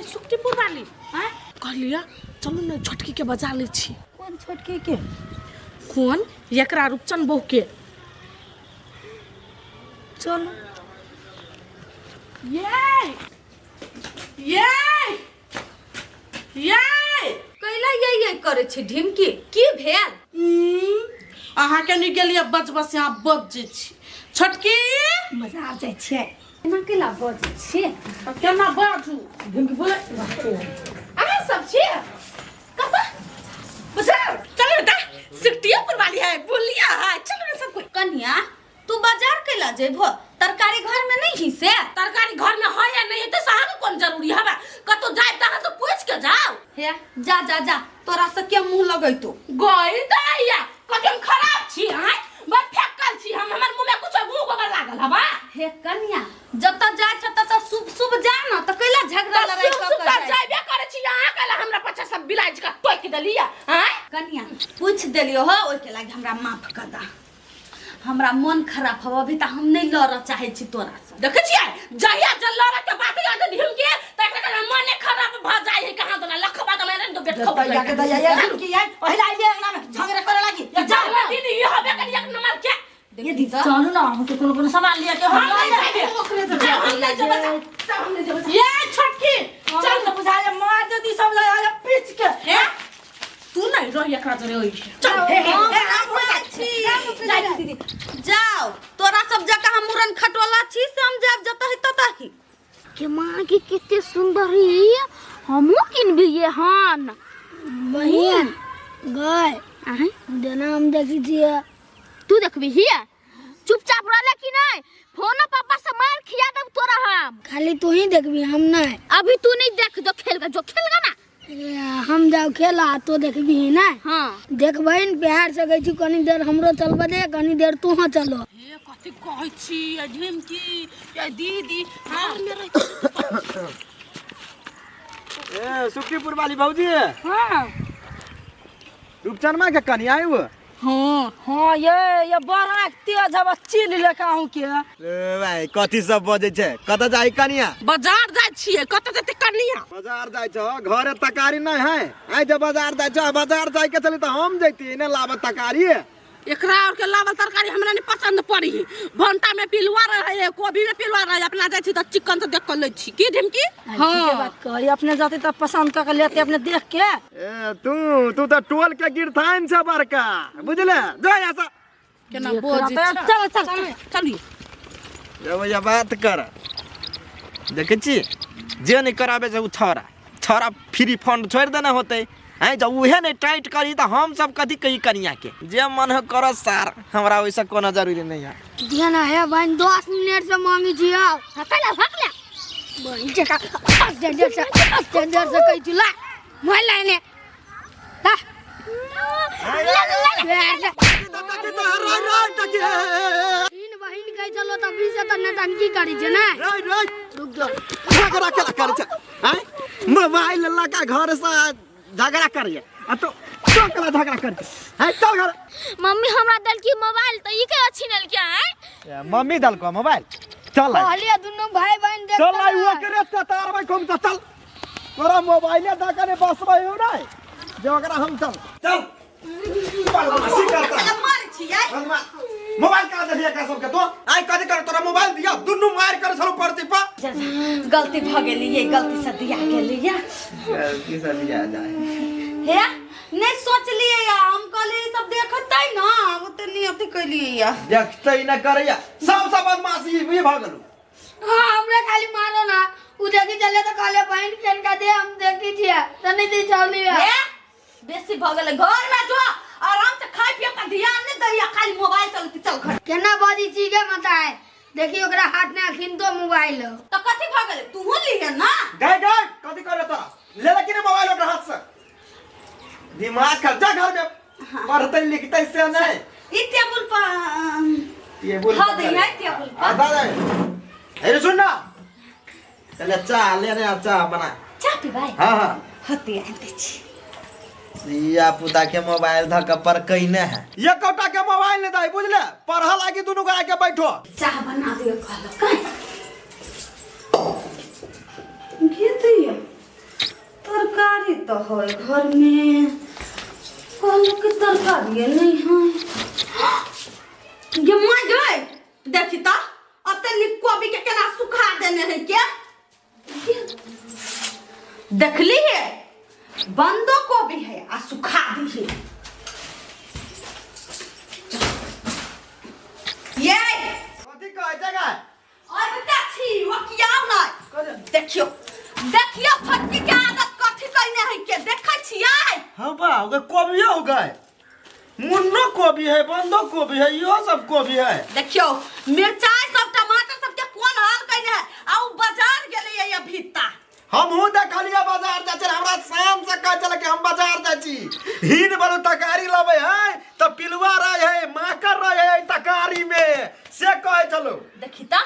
सुक्तिपुर वाली हैं कहलिया चलो ना छोटकी के बजा ले छी। कौन छोटकी के? कौन एकरा रूपचंद बहू के। चलो ये कैला ये करे छी ढिमकी की भेल? अहाँ के नहीं गेलिए बच बस यहाँ बज जे छी। छोटकी बाजार जाय छियै एना केला बजै छी? केना बाजू ढिमकी बोले अहाँ सब छी कता बाजार चलो बेटा सुक्तिपुर वाली है बोलिया है चलो ना सब कोई। कन्या तू बाजार केला जेबो? तरकारी घर में नहीं ही से? तरकारी घर में है या नहीं तो साहब कौन जरूरी है कतो जाए तहाँ से पूछ के जाओ। हे जा जा जा तोरा से के मुंह लगै तू गई दैया कतम खराब छी हैं बस फेकल छी हम हमर मुंह में कुछ मुंह गोबर लागल हबा। हे कन्या जत जाय छ तत शुभ शुभ जा न त कैला झगड़ा लड़ाई क शुभ जाइबे करे छी अहाँ कला हमरा पछा सब बिलाज का टोक देलिया हैं। कन्या पूछ देलियो हो ओइ के लागि हमरा माफ कर दा। हमरा मन खराब हो अभी त हम नहीं लड़ चाहे छी तोरा से। देखे छियै जहिया जल लड़ के बात याद ढिम के तक मन खराब भ जाय है कहां तो लखबा तो मेरे तो बेट खबर या के दया की है पहिला आइले अंगना में झगड़ा करे लागी ये जा दीदी ये हबे कर एक नंबर के ये दी चलू ना हम तो कोनो सामान लिया के हम ये छोटकी चल तो बुझाए मार देती सब लगा पीछ के। हैं तू नहीं रह एकरा जरे ओइ चल दीदी जाओ तोरा सब जगह हम मुरन खटोला छी से हम जाब जतहि ततहि के माँ की कितने सुंदर है हमू किनबी ये हान बहन गाय आही देना हम देखी छिए तू देखबी हिया चुपचाप रहले कि नहीं फोन पापा से मार खिया देब तोरा हम खाली तू ही देखबी हम नहीं अभी तू नहीं देख जो खेलगा ना हम जाओ खेला तो देखबी ही ना। हां देखबै न प्यार से गई छी कनी देर हमरो चलबे दे कनी देर तू हां चलो। हे कथि कहै छी ढिमकी ये दीदी हां मेरे ए सुक्तिपुर वाली भौजी हां रूपचंदमा के कन्या है वो। हां ये बड़ा तेज अब चिल लेका हूं के ए भाई कथि सब बजे छे कत जाई कन्या? बाजार जाय छिए कत जते कन्या बाजार जाय छ घरे तकारी नहीं है आई जब बाजार जाय छ बाजार जाय के चली त हम जैती ने लाब तकारी एकरा और के लावल तरकारी हमरा नहीं पसंद पड़ी भंटा में पिलुआ रहे कोबी में पिलुआ रहे अपना जाय छी त चिकन से देख के ले छी की ढिमकी। हां के बात कही अपने जाते त पसंद क के लेते अपने देख के। ए तू त टोल के गिरथान छ बड़का बुझले जो ऐसा केना बोझ चल चलिए जब ये बात कर देखे छी जे नहीं कराबे से छोरा फ्री फंड छोड़ देना होते हैं जब उहे नहीं टाइट करी तो हम सब कथी कही कनिया के जे मन हो करो सार हमरा वैसा कोनो जरूरी नहीं है। देना है बहन 10 मिनट से मांगी छिए हकला बहन जका अस्टेंडर से कहि छी ला मोबाइल लाइने ला इन बहन कहि चलो त 20 से त नटंकी करी छै ना रुक जो झगड़ा करे छ हैं मोबाइल लगा घर से झगड़ा करिए आ तो कला झगड़ा कर है चल घर। मम्मी हमरा दल की मोबाइल त ई के अच्छी नल क्या है मम्मी दल को मोबाइल चल कहलिए दुनु भाई बहन देख चल आई वो करे त तार भाई कम चल तोरा मोबाइल दा करे बस भाई हो नहीं जो अगर हम चल बदमाशी करता मार छियै मोबाइल का दिया का सब के तो आई कथि कर तोरा मोबाइल दिया दुनु मार कर छलो पड़ती पा गलती भ गेली ये गलती से दिया गेली या गलती से दिया जाए हे नहीं सोच लिए या हम कहले सब देखतै ना ओते नहीं अथि कइली या देखतै न करैया सब बदमाशी भी भ गेलु। हां हमरा खाली मारो ना उ देखि चले त कहले बहन केन का दे हम देखी छिए त नहीं दे चावली हे बेसी भ गेले घर में जो आराम से खाइ पिए पर ध्यान नहीं दैया खाली मोबाइल चलती चल घर केना बाजी चीगे मत है देखी ओकरा हाथ में अखिन तो मोबाइल तो कथि भ गेले तू लिए ना गए कथि करे त ले लेकिन मोबाइल ओकरा हाथ से दिमाग खर्चा घर में पढ़ते लिखते से नहीं ई टेबल पर ये बोल हां दे है टेबल पर आ दादा अरे सुन ना चले चाय ले रे चाय बना चाय पी भाई हां हती आते छी सिया पुता के मोबाइल धक पर कइने है ये कोटा के मोबाइल ने दाई बुझले पढ़ा लागी दुनु गोरा के बैठो चाय बना दियो कहलो कहीं घेतिया है घर में? कल के तरकारी नहीं है। ये मां गए देखी ता अतनी कोबी के केना सुखा देने है क्या? देखली है बंदो कोबी है आ सुखा दी है। ये कथी कहै जगह और बेटा छी वो किया ना देखियो देखियो फटकी के आदत कथी कहने है के देखै छियै? हां बा ओके कोबी हो गए मुन्नो कोबी है बंदो कोबी है यो सब कोबी है। देखियो मिर्चाई सब टमाटर सब के कोन हाल कहने है आ उ बाजार गेले ये भीता हम हूं देखलिए बाजार जा चल हमरा शाम से कह चल के हम बाजार जा छी हिन बलो तकारी लबे है त पिलुआ रहे है माकर रहे है तकारी में से कहे चलो देखी ता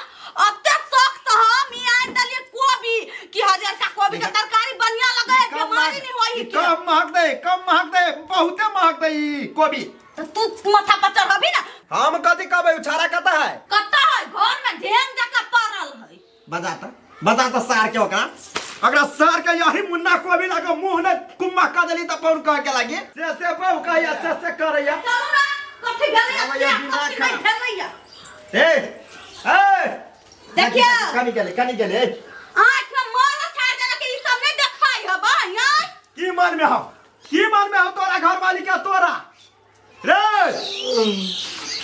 अते शौक से हम ई आइ दलिए कोबी कि हजार का कोबी के तरकारी बढ़िया लगे बीमारी नहीं होई के कम महक दे बहुते महक दे ई कोबी तो तू माथा पर चढ़बी ना। हम कथी कहबे उछारा कता है घर में ढेंग जका पड़ल है बजाता सार के ओकरा अगर सार के यही मुन्ना कोबी लगे मुंह ने कुम्मा का दली त पौर कह के लागे से बहु कहया से करया चलो ना कथी भेलै अब ये दिमाग कथी नहीं भेलैया ए देखिए कनी गेले आंख में मार छाड़ देना कि ई सब नहीं देखाई है भाई की मन में हो तोरा घर वाली का तोरा रे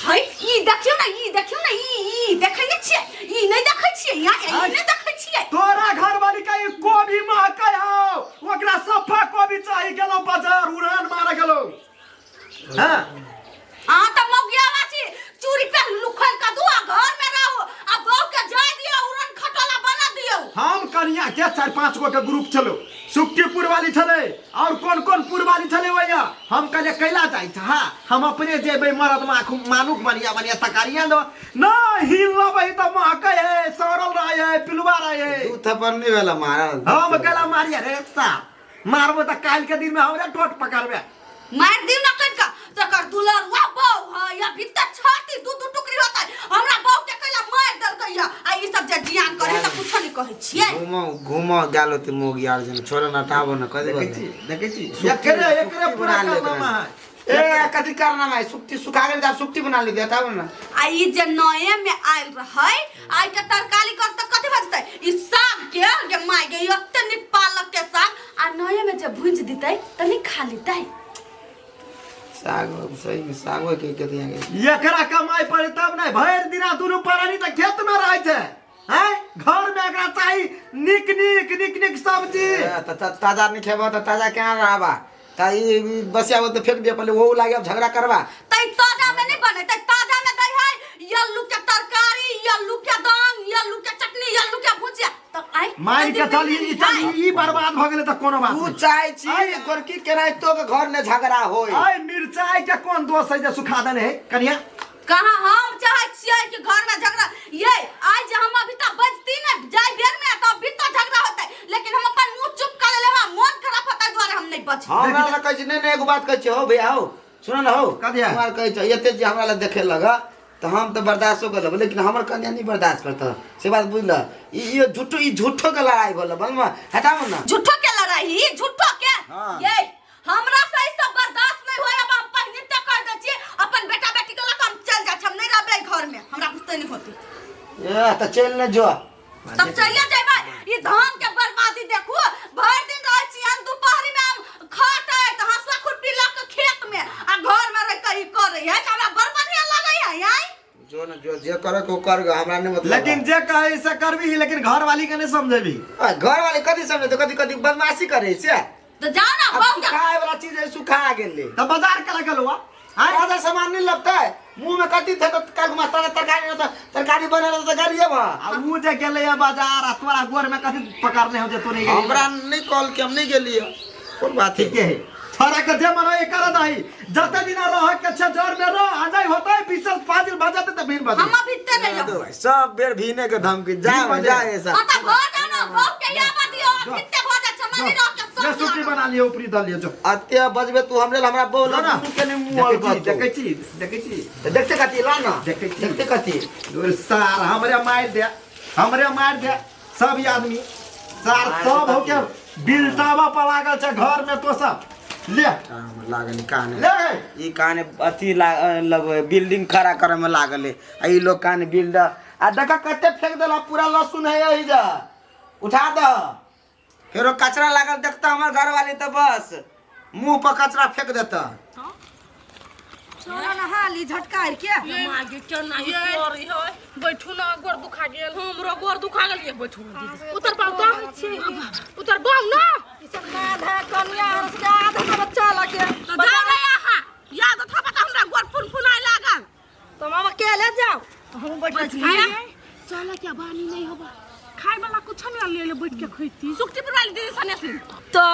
हाय ई देखियो ना ई देखै नै छियै ई नहीं देखै छियै यहाँ ई नहीं देखै छियै तोरा घर वाली का ई कोबी महकै हो ओकरा सफा कोबी चाहि गेलो बाजार उड़ान मार गेलो हां आ त मौगिया बाची चूरी पे लुखल का दुआ घर में रहो आ बहू के जाय दियो उड़न खटोला बना दियो। हम कनिया के 4-5 गो के ग्रुप चलो सुक्तिपुर वाली छले और कौन पुर वाली छले भैया हम कहले कैला जाय छ हां हम अपने जेबे मरद मानुक बनिया तकारिया दो ना हिल लबे त महकै है सरल रहे है पिलुआ रहे है तू थप्पड़ नहीं वाला मारा हम कहला मारिया रे सा मारबो त काल के दिन में हमरा टोट पकड़बे मार दियो ना कनका तकर दुलरवा बहू है या भीतर छाती दू टुकड़ी होता है हमरा बहू के कहला मार दल कहिया आ ई सब जे जियान करे त कुछ नहीं कहै छियै। घूमो गालो ते मोग यार जन छोड़ ना टाबो ना कदे देखै छी एकरे पूरा करना है ए कथी करना है सुक्ति सुखा के जा सुक्ति बना ले देता ना आ ई जे नए में आइल रहै आई के तरकारी कर त कथि बजतै ई साग के माय गे ओते निक पालक के साग आ नए में जे भुंज दितै तनी खा लेतै साग सही में साग के दिया गे एकरा कमाई पड़े तब नहीं भर दिना दुनु परानी त खेत में रहै छै हैं घर में एकरा चाही निक सब्जी ताजा नहीं खेबो त ताजा केना रहबा त ई बसिया तो फेंक दे पहले वो लागे अब झगड़ा करबा तै ताजा में नहीं बने तै ताजा में दै है यल्लू के तरकारी यल्लू के दाम यल्लू के चटनी यल्लू के भुजिया त आई मार के चली ई बर्बाद भ गेले त कोनो बात तू चाहे छी गोरकी केनाई तो के घर में झगड़ा होई आई मिर्चाई के कोन दोष है जे सुखा देने है कनिया कहां हम चाहे छियै कि घर में झगड़ा ये आज जे हम अभी तक बजती न जाय बेर में त अभी तो झगड़ा होतै लेकिन हम अपन मुंह चुप कर लेबा मन खराब होतै द्वारा हम नहीं बच हमरा ल कहै छी नहीं एगो बात कहै छी हो भैया हो सुन न हो कदिया तुम्हार कहै छी एते जे हमरा ल देखे लगा तो हम तो बर्दाश्त कर लेब लेकिन हमर कन्या नहीं बर्दाश्त करता से बात बुझल ई झूठो के लड़ाई बोल बलमा हटाओ ना झूठो के लड़ाई झूठो के ये हमरा से सब बर्दाश्त नहीं होय अब हम पहिने तक कर दे छी अपन बेटा बेटी के लक हम चल जा हम नहीं रहबे घर में हमरा कुछ नहीं होती ए त चल न जो सब चलिए जेबा ई धान के बर्बादी देखो भर दिन रह छी हम दोपहरी में हम खाते त हंसुआ खुरपी ल के खेत में आ घर में रह के ई करे है हमरा बर्बादी लगे है आई जो न जो जे करे को कर हमरा नहीं मतलब लेकिन जे कहे से करबी लेकिन घर वाली के नहीं समझेबी घर वाले कथी समझे तो कथी बदमाशी करे से तो जाओ ना अब सुखाए वाला चीज है सुखा गेले त बाजार के लगल हुआ आधा सामान नहीं लगता है मुंह में कथी थे तो काग माता तरकारी तो तरकारी बने तो गाड़िए बा आ उ जे गेले बाजार आ तोरा गोर में कथी पकड़ने हो जे तो नहीं गेली हमरा नहीं कॉल के हम नहीं गेलिए कोन बात ठीक है थोड़ा के जे मनो एकर दही जते दिन रह के छ जोर में रह आ नहीं होता है विशेष फाजिल बजाते त भीड़ बजे हम अभी ते नहीं दो सब बेर भीने के धमकी जा ऐसा आता भो जानो भो के या दियो कितने भो जा छमनी रह के ये सुटी बना लियो ऊपरी दल लियो जो अत्या बजबे तू हमरे हमरा बोल ना के नहीं मोल बात देखै छी देखते कथी ला ना देखते कथी सार हमरे मार दे सब आदमी सार सब हो के बिल्टावा पर लागल छ घर में तो सब ले लागल काने ले ई काने अथी बिल्डिंग खड़ा करे में लागल है आ ई लोग काने बिल्डर आ देखा कते फेंक देला पूरा लहसुन है यही जा उठा दो फेरो कचरा लागल देखता हमर घर वाले तो बस मुंह पर कचरा फेंक देता चलो ना हाली झटकार के मागे क्या नहीं करी है बैठू ना गोर दुखा गेल हमरो गोर दुखा गेल के बैठू दीदी उतर पाऊ तो छी उतर बाऊ ना ई सब ना धा कन्या से आधा का बच्चा लगे तो जा रे यहाँ याद था पता हमरा गोर फुनफुनाई लागल तो मामा के ले जाओ हम बैठ छी चला क्या बानी नहीं होबा खाए वाला कुछ नहीं ले ले बैठ के खैती सुक्ति पर वाली दीदी सने सुन तो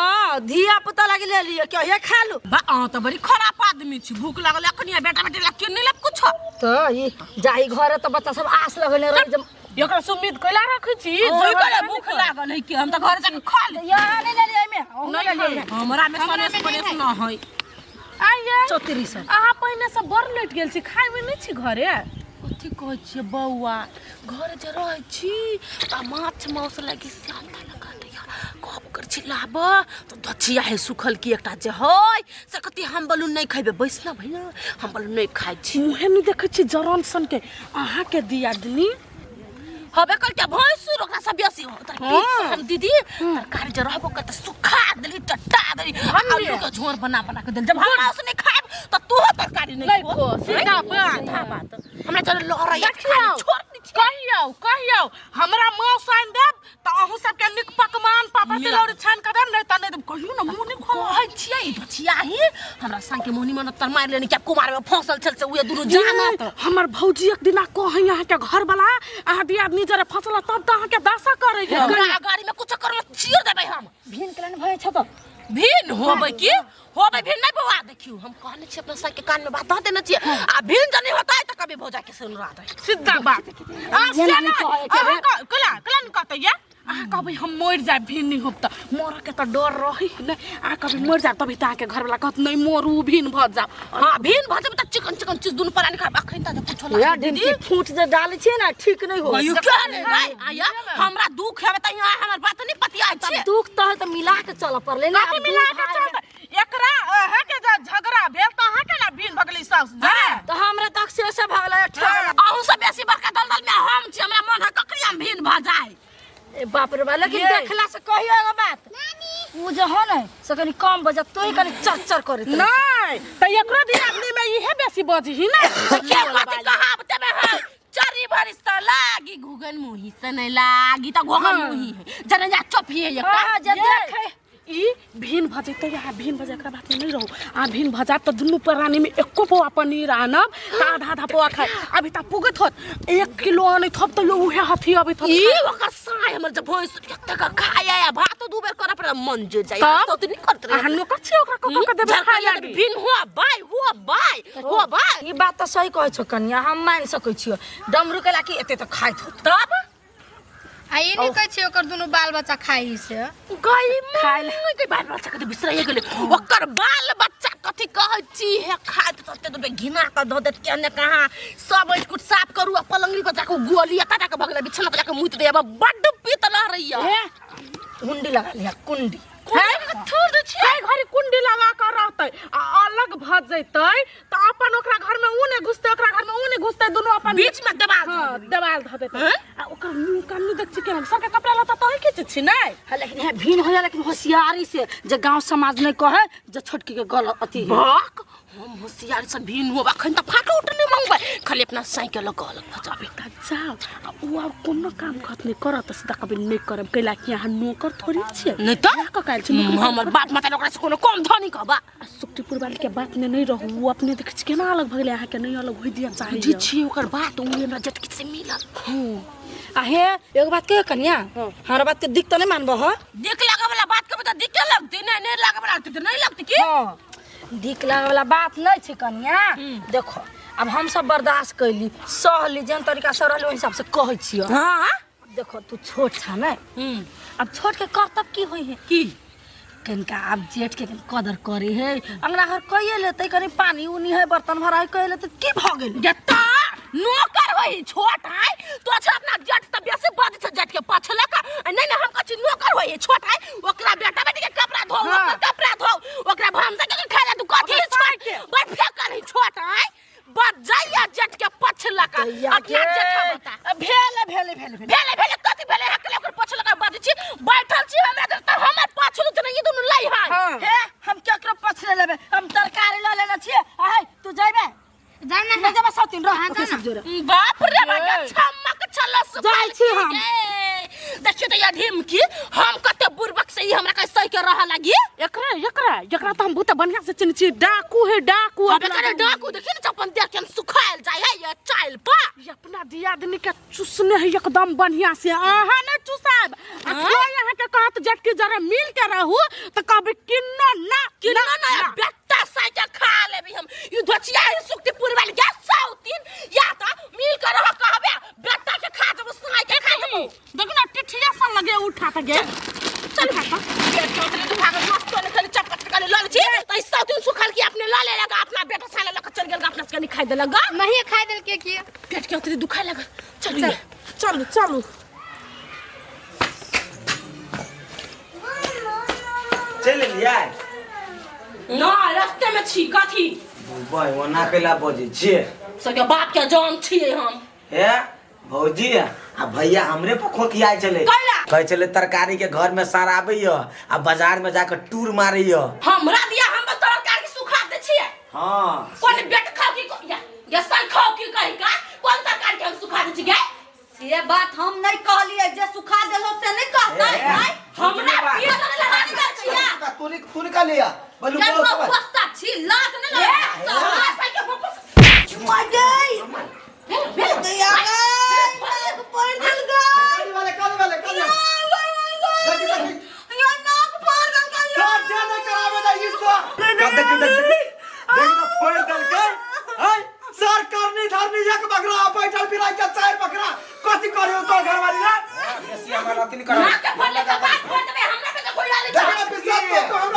धिया पुता लगे ले लिए क्या ये खा लो बा तो बड़ी खराब आदमी छी भूख लागल अखनिया बेटा बेटी ला के नहीं ले कुछ तो ई जाई घरे तो बच्चा सब आस लगले रह जब एकरा सुमित कइला रखै छी जोइ कले भूख लागल है कि हम तो घर जाके खा ले यहाँ नहीं ले लिए में नहीं ले ले हमरा में सने न है आइए 34 आहा पहिने से बर लेट गेल छी खाइ में नहीं छी घरे कथि कहै छी बौआ घर जे रहै छी त माछ मांस लागि शांत लगा दैया कब कर छी लाब तो दछिया है सुखल की एकटा जे होय से कथि हम बलू नहीं खाइबे बैसना भैया हम बलू नहीं खाइ छी मुहे नहीं देखै छी जरन सन के आहा के दिया दनी हबे कल के भैंसुर ओकरा सब बेसी हो त हम दीदी तरकारी जे रहबो के त सुखा देली टट्टा देली आलू के झोर बना के देल जब हमरा उसने खाब त तू तरकारी नहीं खो सीधा बात हमरा चल लहरा छोड़ कहियो हमरा मां साइन देब त अहू सब के निक पकवान पापा तिलौरी छान के देब नहीं त नहीं देब कहियो न मुंह नहीं खोइ छियै दछिया ही हमरा संग के मोहनी मन तर मार लेनी के कुमार में फसल छल से उए दुनु जानत हमर भौजी एक दिना कहै यहाँ के घर वाला आ दिया जरे फसल तब त अहाँ के दासा करे गाड़ी में कुछ कर चीर देबै हम भीन के भय छ तो भीन होबै की होबै भीन नहीं बवा देखियो हम कहने छी अपना साथ के कान में बात द देना छी आ भीन जनी होता है त कभी भौजा के सुनरा दे सीधा बात आ कला न कहते या आ कभी हम मर जाए भीन नहीं होब त मोर के त डर रही नहीं आ कभी मर जाए तभी ता के घर वाला कहत नहीं मोरू भीन भ जा हां भीन भ जा त चिकन चीज दुनु परानी खा अखन त कुछ या दीदी फूट जे डाले छी ना ठीक नहीं हो यू क्या नहीं आया हमरा दुख है त यहाँ हमर बात नहीं पतिया छी दुख त मिला के चल परले ना मिला के चल एकरा है के झगड़ा भेल त है के ना भीन भगली सास तो हमरा तक से भगला अहू सब बेसी बड़का दलदल में हम छी हमरा मन है ककरिया में भीन भ जाए ए बाप रे बा लेकिन देखला से कहियो एगो बात ऊ जे हो नै से कनी कम बजत तोई कनी चरचर करे नहीं त एकरो दिन आदमी में इहे बेसी बजही ना के कथि कहावत में है चरी भरिस त लागी घुगन मुही से नहीं लागी त घुगन मुही है जने जा चुपिए ये हां जे देखे ई भीन भजे त यहाँ भीन भजे एकरा बात में नहीं रहू आ भीन भजा त दुनु परानी में एको पोआ पनीर आनब त आधा पोआ खाए अभी त पुगत होत 1 किलो आने थप त उहे हाथी अभी थप ई ओकर साय हमर जे भैंस तक खाया या भात दू बेर करे पर मन जे जाय त नहीं करत रे हन्नो कछि ओकरा क देबे खाय लागी भीन हो बाय ई बात त सही कहै छ कन्या हम मान सकै छियो डमरू के लागी एते त खाइत हो तब आई नहीं कहै छी ओकर दुनु बाल बच्चा खाई से गई खाइल के बाल बच्चा के बिसराय गेले ओकर बाल बच्चा कथि कहै छी हे खाइत तते दुबे घिना क द देत केने कहां सब कुछ साफ करू आ पलंगरी को जाके गोलिया काटा के भगले बिछला पे जाके मुइत देबा बड्ड पीत लह रहिया कुंडी लगा लिया कुंडी छोड़ दे छी घरे कुंडी लगा कर रहतै आ अलग भ जैतै त अपन ओकरा घर में उने घुसतै ओकरा घर में उने घुसतै दोनों अपन बीच में दबाल ध देतै आ ओकर मुंह कान नहीं देख छी के सबके कपड़ा लता तोहि के छी नहीं हां लेकिन है भीन हो जा लेकिन होशियारी से जे गांव समाज नहीं कहे जे छोटकी के गल अति भक हम होशियारी से भीन हो अखन त फाटो उठने मंगबै खाली अपना साइकिल गल बजाबे त जाओ आ उ अब कोनो काम खत नहीं करत सीधा कभी नहीं करब कैला कि यहाँ नौकर थोड़ी छे नहीं त ककाल छी हमर बाप माता ओकरा से कोनो कम धनी कहबा सुक्तिपुर वाली के बात में नहीं रहू वो अपने देख केना अलग भगले यहाँ के नहीं अलग होई दिया चाहिए जी छी ओकर बात उ हमरा जटकी से मिलल आहे एगो बात कह कन्या हमरा बात के दिख त नहीं मानबो ह दिख लागे वाला बात के बता दिख के लगती नहीं लागे वाला त नहीं लगती की हां दिख लागे वाला बात नहीं छै कन्या देखो अब हम सब बर्दाश्त कैली सहली जन तरीका से रहले हिसाब से कहै छियो हां देखो तू छोट छ नै अब छोट के कर्तव्य की होई है की कनका अब जेठ के कदर करे है अंगना घर कइए लेते कनी पानी उनी है बर्तन भराई कइए लेते की भ गेल जत्ता नौकर होई छोट है तो अच्छा अपना जेठ त बेसी बात छ जेठ के पछले का नहीं हम कछि नौकर होई है छोट है ओकरा बेटा बेटी के कपड़ा धो ओकर कपड़ा धो ओकरा भमसा के खाला तू कथी छोट बड़ फेकल है छोट है बच जाइया जट के पछ लगा अपना जट बता भेले कथी भेले हकले ओकर पछ लगा बात छी बैठल छी हमरा त हमर पछ लुत नहीं दुनु लाई है हे हम केकरो पछले लेबे हम तरकारी ल लेना छी आइ तू जाइबे जाना ले जाबे सौतीन रह हां जाना बाप रे बाप छमक छलस जाइ छी हम देखियो त या ढिमकी हम कते बुरबक से ई हमरा कह सही के रह लागी एकरा त हम बहुत बढ़िया से चिन्ह छी डाकू है डाकू अब करे डाकू देखिए न अपन देख के सुखायल जाय है ये चाइल पा ये अपना दियादनी के चुसने है एकदम बढ़िया से आहा न चुसाब अखिया यहां के कहत जट के जरा मिल के रहू त कहबे किन्नो ना बेटा साइ के खा लेबी हम यू धचिया है सुक्तिपुर वाली के सौतीन या त मिल के रह कहबे बेटा के खा जब साइ के खा जब देख ना टिठिया सन लगे उठा त गे चल खाता पेट छोटे तू भाग मस्त ने खाली चपक के ले छी त सौतीन सुखाल के अपने ला ले लगा अपना बेटा साला लक चल गेल अपना से नहीं खाइ दे लगा नहीं खाई देल के किया पेट के उतरी दुखाए लगा चल चल लिया ना रास्ते में छी कथी भाई ओना केला बजे छिए सके बाप के जान छिए हम हे भौजी आ भैया हमरे पर खोकिया चले कैला कहे चले तरकारी के घर में सार आबैय आ बाजार में जाकर टूर मारैय हमरा दिया हम तरकारी सुखा दे छिए हां कोन बेट खाओ की या सर खाओ की कहि का कोन तरकारी के हम सुखा दे छी गे से बात हम नहीं कहलिए जे सुखा देलो से नहीं कहता है हमरा पिए न लगानी कर छिया तूने का लिया बोलू जब बोलो मैं पस्ता छी लाज नहीं लगा साइ के वापस मजई भेल गया नाक पर दिल गया काली वाले या नाक पर दिल गया सब जाने करावे जा इसको देख ना फोड़ दल के हाय सर करनी धरनी एक बकरा बैठल पिराई के चार बकरा कथि करियो तो घर वाली ना बेसी हमरा लतिन करा ना के फले के बात फोड़ देबे हमरा पे कोई डाले देखना पिसा तो हमरा